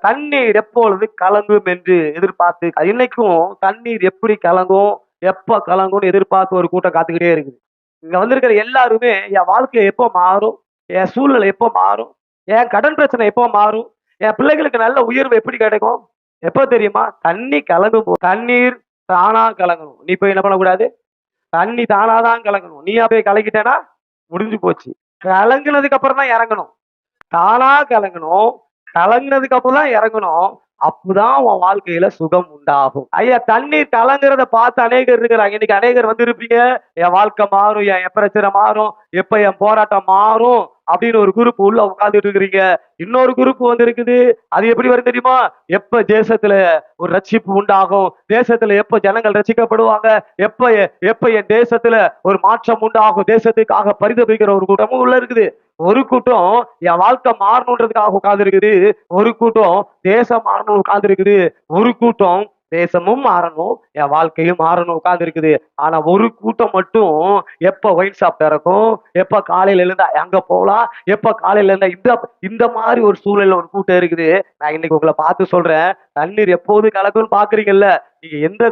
தண்ணீர் எப்பொழுது கலங்கும் என்று எதிர்பார்த்து இன்னைக்கும் தண்ணீர் எப்படி கலங்கும், எப்ப கலங்கும்னு எதிர்பார்த்து ஒரு கூட்டம் காத்துக்கிட்டே இருக்குது. இங்க வந்திருக்கிற எல்லாருமே என் வாழ்க்கை எப்போ மாறும், என் சூழ்நிலை எப்போ மாறும், என் கடன் பிரச்சனை எப்போ மாறும், என் பிள்ளைகளுக்கு நல்ல உயர்வு எப்படி கிடைக்கும், எப்போ தெரியுமா? தண்ணி கலங்கும் போது. தண்ணீர் தானா கலங்கணும். நீ போய் என்ன பண்ணக்கூடாது? தண்ணி தானாதான் கலங்கணும். நீயா போய் கலக்கிட்டேன்னா முடிஞ்சு போச்சு. கலங்குனதுக்கு அப்புறம் தான் இறங்கணும். தானா கலங்கணும். கலங்குனதுக்கு அப்புறம் தான் இறங்கணும். அப்பதான் உன் வாழ்க்கையில சுகம் உண்டாகும். ஐயா, தண்ணீர் கலங்குறத பார்த்து அநேகர் இருக்கிறாங்க. இன்னைக்கு அநேகர் வந்து இருப்பீங்க, என் வாழ்க்கை மாறும், என் பிரச்சனை மாறும், எப்ப என் போராட்டம் மாறும் அப்படின்னு ஒரு குரூப் உள்ள உட்கார்ந்துட்டு இருக்கிறீங்க. இன்னொரு குரூப் வந்து இருக்குது. அது எப்படி வரும் தெரியுமா? எப்ப தேசத்துல ஒரு ரட்சிப்பு உண்டாகும், தேசத்துல எப்ப ஜனங்கள் ரட்சிக்கப்படுவாங்க, எப்ப எப்ப என் தேசத்துல ஒரு மாற்றம் உண்டாகும், தேசத்துக்காக பரிதபிக்கிற ஒரு கூட்டமும் உள்ள இருக்குது. ஒரு கூட்டம் என் வாழ்க்கை மாறணுன்றதுக்காக உட்கார்ந்து இருக்குது, ஒரு கூட்டம் தேசம் மாறணும் உட்கார்ந்து இருக்குது, ஒரு கூட்டம் தேசமும் மாறணும் என் வாழ்க்கையும் மாறணும் உட்கார்ந்து இருக்குது. ஆனா ஒரு கூட்டம் மட்டும் எப்ப ஒயின் ஷாப் திறக்கும், எப்ப காலையில இருந்தா அங்க போகலாம், எப்ப காலையில இருந்தா இந்த இந்த மாதிரி ஒரு சூழல்ல ஒரு கூட்டம் இருக்குது. நான் இன்னைக்கு உங்களை பார்த்து சொல்றேன், தண்ணீர் எப்போது கலக்கும்னு பாக்குறீங்கல்ல, நீங்க எந்த